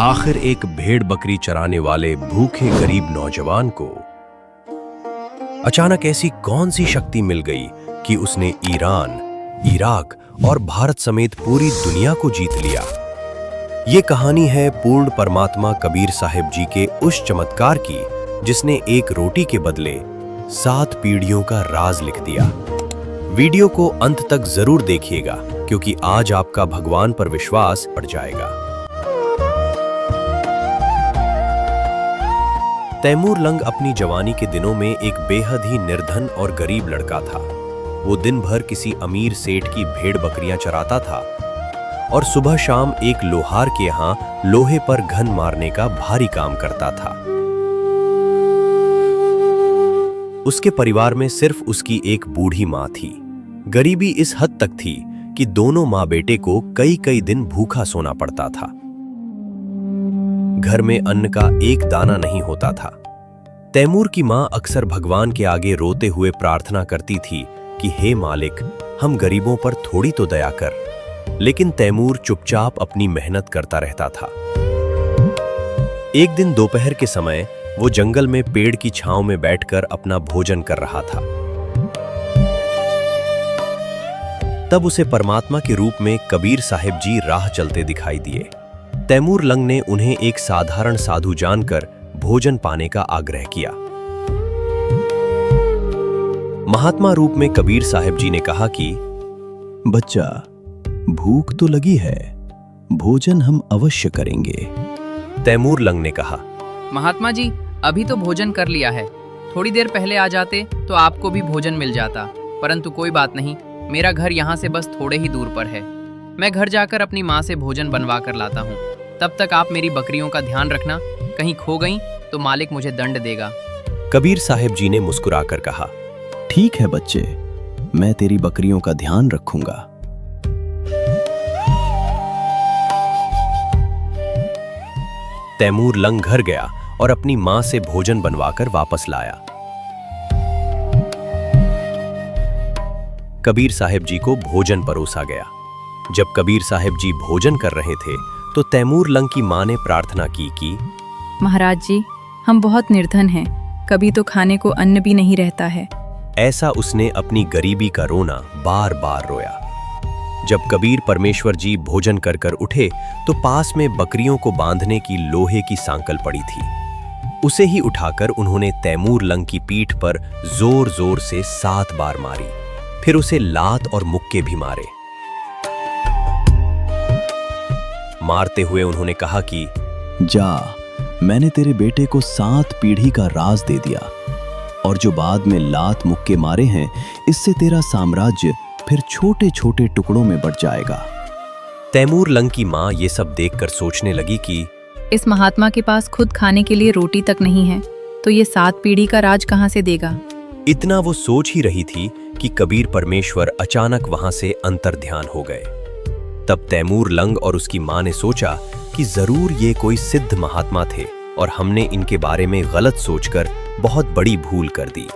आखिर एक भेड़ बकरी चराने वाले भूखे गरीब नौजवान को अचानक ऐसी कौन सी शक्ति मिल गई कि उसने ईरान, इराक और भारत समेत पूरी दुनिया को जीत लिया। ये कहानी है पूर्ण परमात्मा कबीर साहिब जी के उस चमत्कार की जिसने एक रोटी के बदले 7 पीढ़ियों का राज लिख दिया। वीडियो को अंत तक जरूर देखिएगा क्योंकि आज आपका भगवान पर विश्वास बढ़ जाएगा। तैमूर लंग अपनी जवानी के दिनों में एक बेहद ही निर्धन और गरीब लड़का था। वो दिन भर किसी अमीर सेठ की भेड़ बकरियां चराता था और सुबह शाम एक लोहार के यहाँ लोहे पर घन मारने का भारी काम करता था। उसके परिवार में सिर्फ उसकी एक बूढ़ी माँ थी। गरीबी इस हद तक थी कि दोनों माँ बेटे को कई कई दिन भूखा सोना पड़ता था। घर में अन्न का एक दाना नहीं होता था। तैमूर की माँ अक्सर भगवान के आगे रोते हुए प्रार्थना करती थी कि हे मालिक, हम गरीबों पर थोड़ी तो दया कर। लेकिन तैमूर चुपचाप अपनी मेहनत करता रहता था। एक दिन दोपहर के समय वो जंगल में पेड़ की छांव में बैठकर अपना भोजन कर रहा था। तब उसे परमात्मा के रूप में कबीर साहिब जी राह चलते दिखाई दिए। तैमूर लंग ने उन्हें एक साधारण साधु जानकर भोजन पाने का आग्रह किया। महात्मा रूप में कबीर साहिब जी ने कहा कि बच्चा, भूख तो लगी है, भोजन हम अवश्य करेंगे। तैमूर लंग ने कहा, महात्मा जी, अभी तो भोजन कर लिया है। थोड़ी देर पहले आ जाते तो आपको भी भोजन मिल जाता, परंतु कोई बात नहीं, मेरा घर यहाँ से बस थोड़े ही दूर पर है। मैं घर जाकर अपनी माँ से भोजन बनवा कर लाता हूँ। तब तक आप मेरी बकरियों का ध्यान रखना, कहीं खो गईं तो मालिक मुझे दंड देगा। कबीर साहिब जी ने मुस्कुराकर कहा, ठीक है बच्चे, मैं तेरी बकरियों का ध्यान रखूंगा। तैमूर लंग घर गया और अपनी माँ से भोजन बनवाकर वापस लाया। कबीर साहिब जी को भोजन परोसा गया। जब कबीर साहिब जी भोजन कर रहे थे तो तैमूर लंग की माँ ने प्रार्थना की कि महाराज जी, हम बहुत निर्धन हैं, कभी तो खाने को अन्न भी नहीं रहता है। ऐसा उसने अपनी गरीबी का रोना बार बार रोया। जब कबीर परमेश्वर जी भोजन कर कर उठे तो पास में बकरियों को बांधने की लोहे की सांकल पड़ी थी। उसे ही उठाकर उन्होंने तैमूर लंग की पीठ पर जोर जोर से 7 बार मारी। फिर उसे लात और मुक्के भी मारे। मारते हुए उन्होंने कहा कि जा, मैंने तेरे बेटे को 7 पीढ़ी का राज दे दिया और जो बाद में लात मुक्के मारे हैं, इससे तेरा साम्राज्य फिर छोटे छोटे टुकड़ों में बढ़ जाएगा। तैमूर लंग की माँ ये सब देखकर सोचने लगी कि इस महात्मा के पास खुद खाने के लिए रोटी तक नहीं है, तो ये 7 पीढ़ी का राज कहाँ से देगा। इतना वो सोच ही रही थी कि कबीर परमेश्वर अचानक वहां से अंतर्ध्यान हो गए। तब तैमूर लंग और उसकी माँ ने सोचा कि जरूर ये कोई सिद्ध महात्मा थे और हमने इनके बारे में गलत सोचकर बहुत बड़ी भूल कर दी।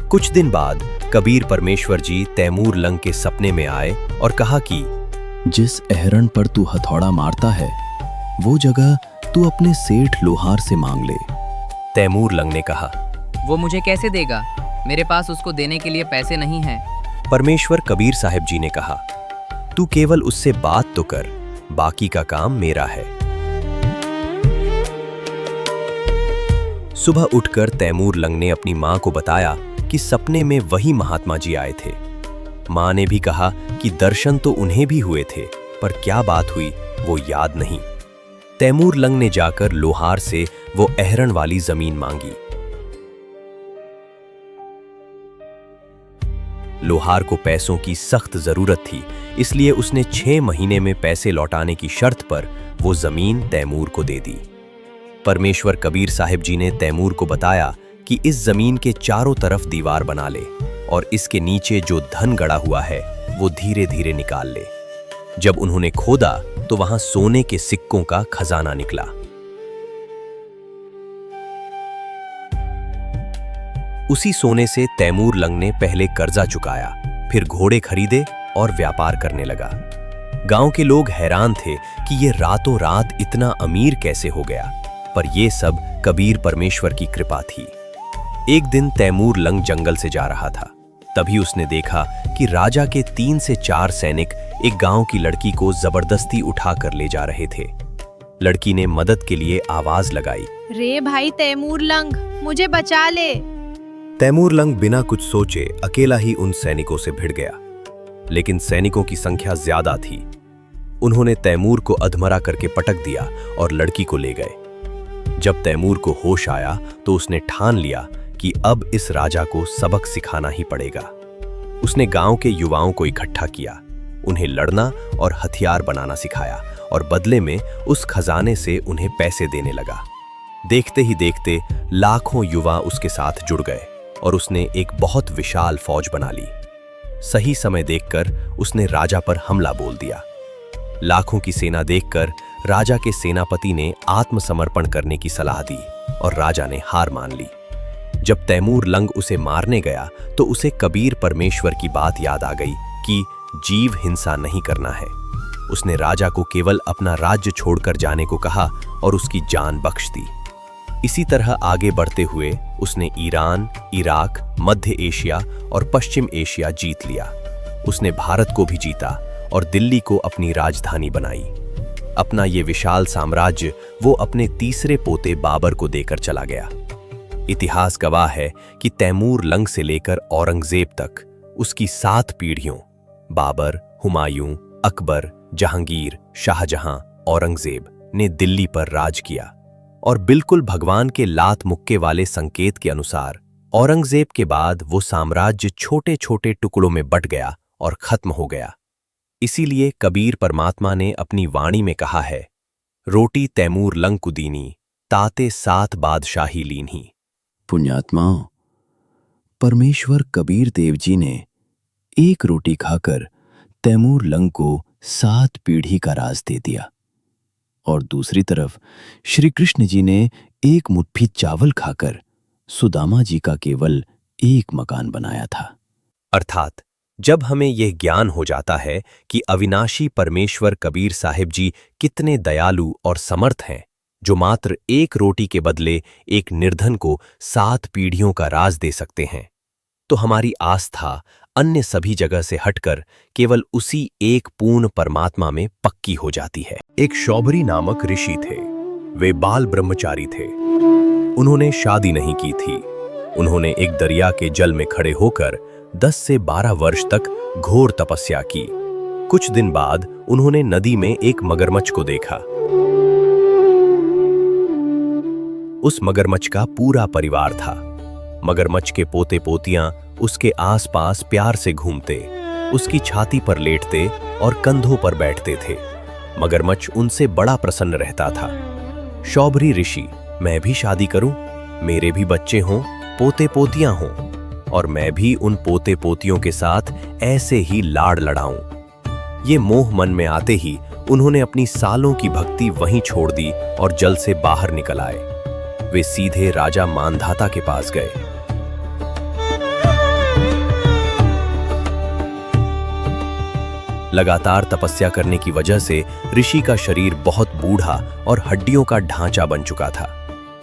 कुछ दिन बाद कबीर परमेश्वर जी तैमूर लंग के सपने में आए और कहा कि जिस अहरण पर तू हथौड़ा मारता है, वो जगह तू अपने सेठ लोहार से मांग ले। तैमूर लंग ने कहा, वो मुझे कैसे देगा, मेरे पास उसको देने के लिए पैसे नहीं हैं। परमेश्वर कबीर साहिब जी ने कहा, तू केवल उससे बात तो कर, बाकी का काम मेरा है। सुबह उठकर तैमूर लंग ने अपनी माँ को बताया कि सपने में वही महात्मा जी आए थे। माँ ने भी कहा कि दर्शन तो उन्हें भी हुए थे, पर क्या बात हुई वो याद नहीं। तैमूर लंग ने जाकर लोहार से वो अहरण वाली जमीन मांगी। लोहार को पैसों की सख्त जरूरत थी, इसलिए उसने 6 महीने में पैसे लौटाने की शर्त पर वो जमीन तैमूर को दे दी। परमेश्वर कबीर साहिब जी ने तैमूर को बताया कि इस जमीन के चारों तरफ दीवार बना ले और इसके नीचे जो धन गड़ा हुआ है वो धीरे धीरे निकाल ले। जब उन्होंने खोदा तो वहां सोने के सिक्कों का खजाना निकला। उसी सोने से तैमूर लंग ने पहले कर्जा चुकाया, फिर घोड़े खरीदे और व्यापार करने लगा। गांव के लोग हैरान थे कि ये रातों रात इतना अमीर कैसे हो गया, पर ये सब कबीर परमेश्वर की कृपा थी। एक दिन तैमूर लंग जंगल से जा रहा था। तभी उसने देखा कि राजा के 3 से 4 सैनिक एक गांव की लड़की को जबरदस्ती उठा कर ले जा रहे थे। लड़की ने मदद के लिए आवाज लगाई, रे भाई तैमूर लंग, मुझे बचा ले। तैमूर लंग बिना कुछ सोचे अकेला ही उन सैनिकों से भिड़ गया, लेकिन सैनिकों की संख्या ज्यादा थी। उन्होंने तैमूर को अधमरा करके पटक दिया और लड़की को ले गए। जब तैमूर को होश आया तो उसने ठान लिया कि अब इस राजा को सबक सिखाना ही पड़ेगा। उसने गांव के युवाओं को इकट्ठा किया, उन्हें लड़ना और हथियार बनाना सिखाया और बदले में उस खजाने से उन्हें पैसे देने लगा। देखते ही देखते लाखों युवा उसके साथ जुड़ गए और उसने एक बहुत विशाल फौज बना ली। सही समय देखकर उसने राजा पर हमला बोल दिया। लाखों की सेना देखकर राजा के सेनापति ने आत्मसमर्पण करने की सलाह दी और राजा ने हार मान ली। जब तैमूर लंग उसे मारने गया तो उसे कबीर परमेश्वर की बात याद आ गई कि जीव हिंसा नहीं करना है। उसने राजा को केवल अपना राज्य छोड़कर जाने को कहा और उसकी जान बख्श दी। इसी तरह आगे बढ़ते हुए उसने ईरान, इराक, मध्य एशिया और पश्चिम एशिया जीत लिया। उसने भारत को भी जीता और दिल्ली को अपनी राजधानी बनाई। अपना ये विशाल साम्राज्य वो अपने तीसरे पोते बाबर को देकर चला गया। इतिहास गवाह है कि तैमूर लंग से लेकर औरंगजेब तक उसकी 7 पीढ़ियों बाबर, हुमायूं, अकबर, जहांगीर, शाहजहां, औरंगजेब ने दिल्ली पर राज किया। और बिल्कुल भगवान के लात मुक्के वाले संकेत के अनुसार औरंगजेब के बाद वो साम्राज्य छोटे छोटे टुकड़ों में बट गया और खत्म हो गया। इसीलिए कबीर परमात्मा ने अपनी वाणी में कहा है, रोटी तैमूर लंग को दीनी, ताते 7 बादशाही लीन्ही। पुण्यात्माओं, परमेश्वर कबीर देव जी ने एक रोटी खाकर तैमूर लंग को 7 पीढ़ी का राज दे दिया और दूसरी तरफ श्री कृष्ण जी ने एक मुट्ठी चावल खाकर सुदामा जी का केवल एक मकान बनाया था। अर्थात जब हमें यह ज्ञान हो जाता है कि अविनाशी परमेश्वर कबीर साहिब जी कितने दयालु और समर्थ हैं, जो मात्र एक रोटी के बदले एक निर्धन को 7 पीढ़ियों का राज दे सकते हैं, तो हमारी आस्था अन्य सभी जगह से हटकर केवल उसी एक पूर्ण परमात्मा में पक्की हो जाती है। एक शौभरी नामक ऋषि थे। वे बाल ब्रह्मचारी थे। उन्होंने शादी नहीं की थी। उन्होंने एक दरिया के जल में खड़े होकर 10 से 12 वर्ष तक घोर तपस्या की। कुछ दिन बाद उन्होंने नदी में एक मगरमच्छ को देखा। उस मगरमच्छ का पूरा परिवार था। मगरमच्छ के पोते पोतियां उसके आसपास प्यार से घूमते, उसकी छाती पर लेटते और कंधों पर बैठते थे। मगरमच्छ उनसे बड़ा प्रसन्न रहता था। शौभरी ऋषि, मैं भी शादी करूं, मेरे भी बच्चे हों, पोते पोतियां हों, और मैं भी उन पोते पोतियों के साथ ऐसे ही लाड़ लड़ाऊं। ये मोह मन में आते ही उन्होंने अपनी सालों की भक्ति वहीं छोड़ दी और जल से बाहर निकल आए। वे सीधे राजा मानधाता के पास गए। लगातार तपस्या करने की वजह से ऋषि का शरीर बहुत बूढ़ा और हड्डियों का ढांचा बन चुका था।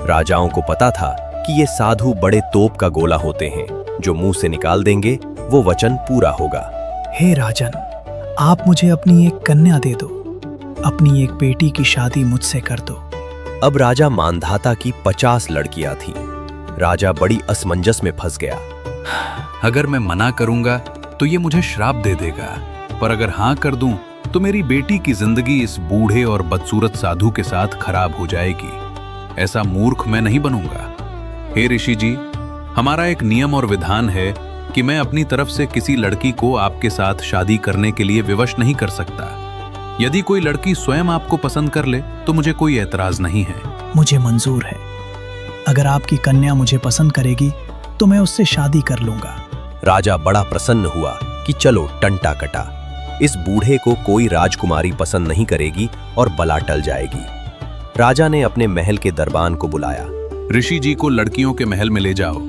राजाओं को पता था कि ये साधु बड़े तोप का गोला होते हैं, जो मुंह से निकाल देंगे वो वचन पूरा होगा। हे राजन, आप मुझे अपनी एक कन्या दे दो, अपनी एक बेटी की शादी मुझसे कर दो। अब राजा मानधाता की 50 लड़कियां थीं। राजा बड़ी असमंजस में फंस गया। अगर मैं मना करूंगा तो ये मुझे श्राप दे देगा, पर अगर हाँ कर दूं तो मेरी बेटी की जिंदगी इस बूढ़े और बदसूरत साधु के साथ खराब हो जाएगी। ऐसा मूर्ख मैं नहीं बनूंगा। हे ऋषि जी, हमारा एक नियम और विधान है कि मैं अपनी तरफ से किसी लड़की को आपके साथ शादी करने के लिए विवश नहीं कर सकता। यदि कोई लड़की स्वयं आपको पसंद कर ले तो मुझे कोई ऐतराज नहीं है। मुझे मंजूर है। अगर आपकी कन्या मुझे पसंद करेगी तो मैं उससे शादी कर लूंगा। राजा बड़ा प्रसन्न हुआ कि चलो टंटा कटा। इस बूढ़े को कोई राजकुमारी पसंद नहीं करेगी और बला टल जाएगी। राजा ने अपने महल के दरबान को बुलाया। ऋषि जी को लड़कियों के महल में ले जाओ।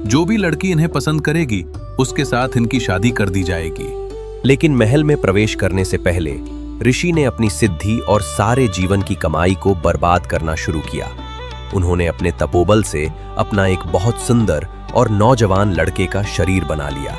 जो भी लड़की इन्हें पसंद करेगी उसके साथ इनकी शादी कर दी जाएगी। लेकिन महल में प्रवेश करने से पहले ऋषि ने अपनी सिद्धि और सारे जीवन की कमाई को बर्बाद करना शुरू किया। उन्होंने अपने तपोबल से अपना एक बहुत सुंदर और नौजवान लड़के का शरीर बना लिया।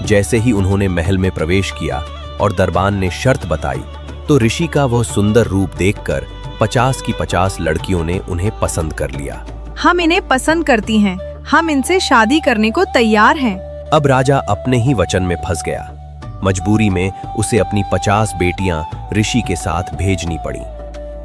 जैसे ही उन्होंने महल में प्रवेश किया और दरबान ने शर्त बताई, तो ऋषि का वह सुंदर रूप देखकर 50 की 50 लड़कियों ने उन्हें पसंद कर लिया। हम इन्हें पसंद करती हैं, हम इनसे शादी करने को तैयार हैं। अब राजा अपने ही वचन में फंस गया। मजबूरी में उसे अपनी 50 बेटियां ऋषि के साथ भेजनी पड़ी।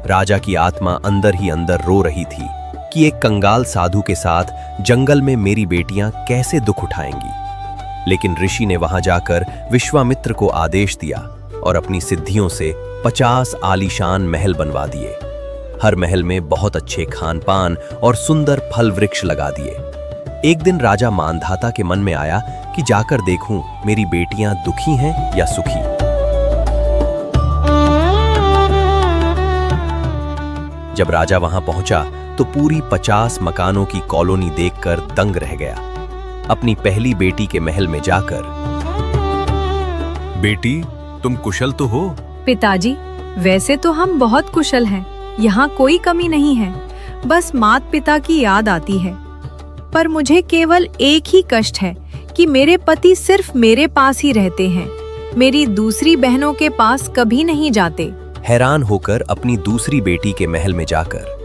राजा की आत्मा अंदर ही अंदर रो रही थी कि एक कंगाल साधु के साथ जंगल में मेरी बेटियां कैसे दुख उठाएंगी। लेकिन ऋषि ने वहां जाकर विश्वामित्र को आदेश दिया और अपनी सिद्धियों से 50 आलीशान महल बनवा दिए। हर महल में बहुत अच्छे खान पान और सुंदर फल वृक्ष लगा दिए। एक दिन राजा मानधाता के मन में आया कि जाकर देखूं मेरी बेटियां दुखी हैं या सुखी। जब राजा वहां पहुंचा तो पूरी 50 मकानों की कॉलोनी देखकर दंग रह गया। अपनी पहली बेटी के महल में जाकर, बेटी, तुम कुशल तो हो? पिताजी, वैसे तो हम बहुत कुशल हैं, यहाँ कोई कमी नहीं है, बस माता पिता की याद आती है। पर मुझे केवल एक ही कष्ट है कि मेरे पति सिर्फ मेरे पास ही रहते हैं, मेरी दूसरी बहनों के पास कभी नहीं जाते। हैरान होकर अपनी दूसरी बेटी के महल में जाकर,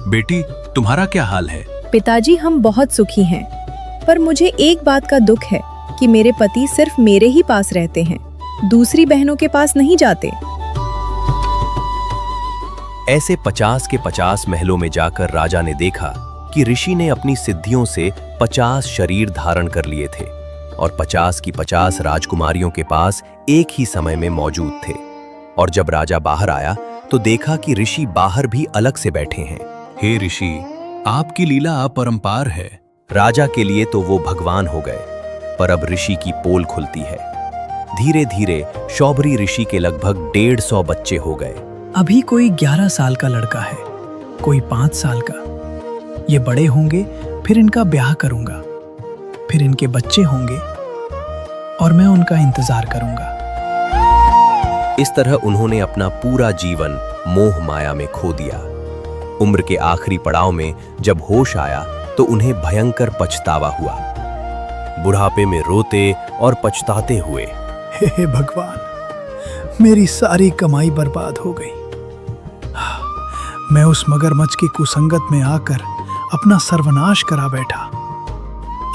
बेटी, तुम्हारा क्या हाल है? पिताजी, हम बहुत सुखी हैं, पर मुझे एक बात का दुख है कि मेरे पति सिर्फ मेरे ही पास रहते हैं, दूसरी बहनों के पास नहीं जाते। ऐसे 50 के 50 महलों में जाकर राजा ने देखा कि ऋषि ने अपनी सिद्धियों से 50 शरीर धारण कर लिए थे और 50 की 50 राजकुमारियों के पास एक ही समय में मौजूद थे। और जब राजा बाहर आया तो देखा कि ऋषि बाहर भी अलग से बैठे हैं। हे ऋषि, आपकी लीला अपरंपार है। राजा के लिए तो वो भगवान हो गए, पर अब ऋषि की पोल खुलती है। धीरे धीरे शौभरी ऋषि के लगभग 150 बच्चे हो गए। अभी कोई 11 साल का लड़का है, कोई 5 साल का। ये बड़े होंगे, फिर इनका ब्याह करूंगा, फिर इनके बच्चे होंगे और मैं उनका इंतजार करूंगा। इस तरह उन्होंने अपना पूरा जीवन मोह माया में खो दिया। उम्र के आखिरी पड़ाव में जब होश आया तो उन्हें भयंकर पछतावा हुआ। बुढ़ापे में रोते और पछताते हुए, हे भगवान, मेरी सारी कमाई बर्बाद हो गई। मैं उस मगरमच्छ की कुसंगत में आकर अपना सर्वनाश करा बैठा।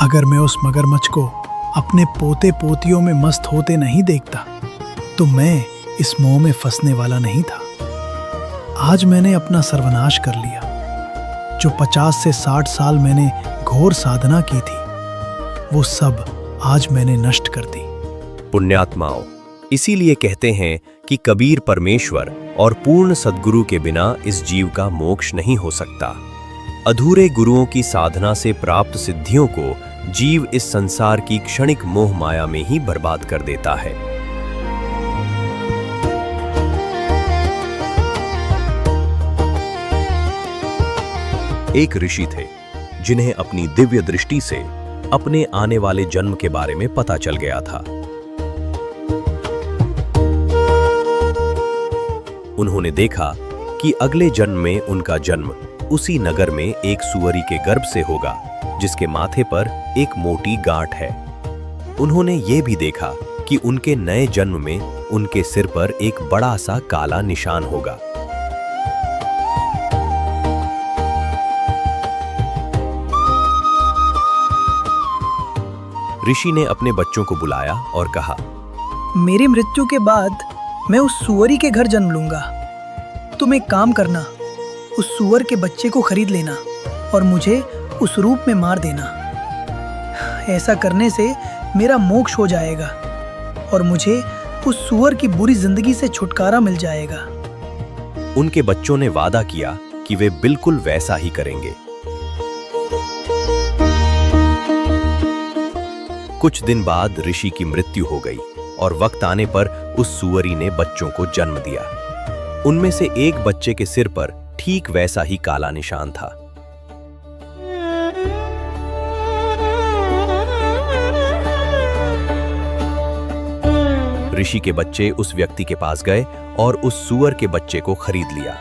अगर मैं उस मगरमच्छ को अपने पोते पोतियों में मस्त होते नहीं देखता तो मैं इस मोह में फंसने वाला नहीं था। आज मैंने अपना सर्वनाश कर लिया। जो 50 से 60 साल मैंने घोर साधना की थी, वो सब आज मैंने नष्ट कर दी। पुण्यात्माओं, इसीलिए कहते हैं कि कबीर परमेश्वर और पूर्ण सद्गुरु के बिना इस जीव का मोक्ष नहीं हो सकता। अधूरे गुरुओं की साधना से प्राप्त सिद्धियों को जीव इस संसार की क्षणिक मोह माया में ही बर्बाद कर देता है। एक ऋषि थे जिन्हें अपनी दिव्य दृष्टि से अपने आने वाले जन्म के बारे में पता चल गया था। उन्होंने देखा कि अगले जन्म में उनका जन्म उसी नगर में एक सुअरी के गर्भ से होगा जिसके माथे पर एक मोटी गांठ है। उन्होंने ये भी देखा कि उनके नए जन्म में उनके सिर पर एक बड़ा सा काला निशान होगा। ऋषि ने अपने बच्चों को बुलाया और कहा, मेरी मृत्यु के बाद मैं उस सुअरी के घर जन्म लूंगा। तुम एक काम करना, उस सुअर के बच्चे को खरीद लेना और मुझे उस रूप में मार देना। ऐसा करने से मेरा मोक्ष हो जाएगा और मुझे उस सुअर की बुरी जिंदगी से छुटकारा मिल जाएगा। उनके बच्चों ने वादा किया कि वे बिल्कुल वैसा ही करेंगे। कुछ दिन बाद ऋषि की मृत्यु हो गई और वक्त आने पर उस सुअरी ने बच्चों को जन्म दिया। उनमें से एक बच्चे के सिर पर ठीक वैसा ही काला निशान था। ऋषि के बच्चे उस व्यक्ति के पास गए और उस सूअर के बच्चे को खरीद लिया।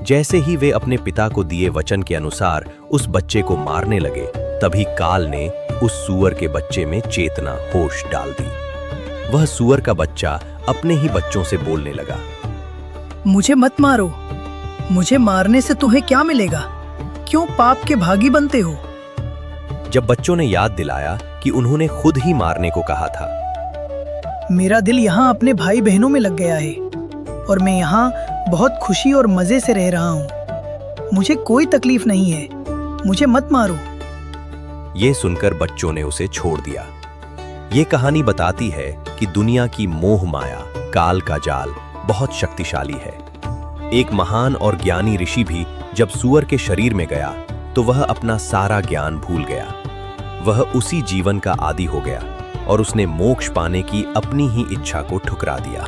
जैसे ही वे अपने पिता को दिए वचन के अनुसार उस बच्चे को मारने लगे, तभी काल ने उस सूअर के बच्चे में चेतना, होश डाल दी। वह सूअर का बच्चा अपने ही बच्चों से बोलने लगा, मुझे मत मारो, मुझे मारने से तुम्हें क्या मिलेगा? क्यों पाप के भागी बनते हो? जब बच्चों ने याद दिलाया कि उन्होंने खुद ही मारने को कहा था। मेरा दिल यहाँ अपने भाई बहनों में लग गया है और मैं यहाँ बहुत खुशी और मजे से रह रहा हूँ। मुझे कोई तकलीफ नहीं है, मुझे मत मारो। ये सुनकर बच्चों ने उसे छोड़ दिया। ये कहानी बताती है कि दुनिया की मोह माया, काल का जाल बहुत शक्तिशाली है। एक महान और ज्ञानी ऋषि भी जब सूअर के शरीर में गया तो वह अपना सारा ज्ञान भूल गया। वह उसी जीवन का आदी हो गया और उसने मोक्ष पाने की अपनी ही इच्छा को ठुकरा दिया।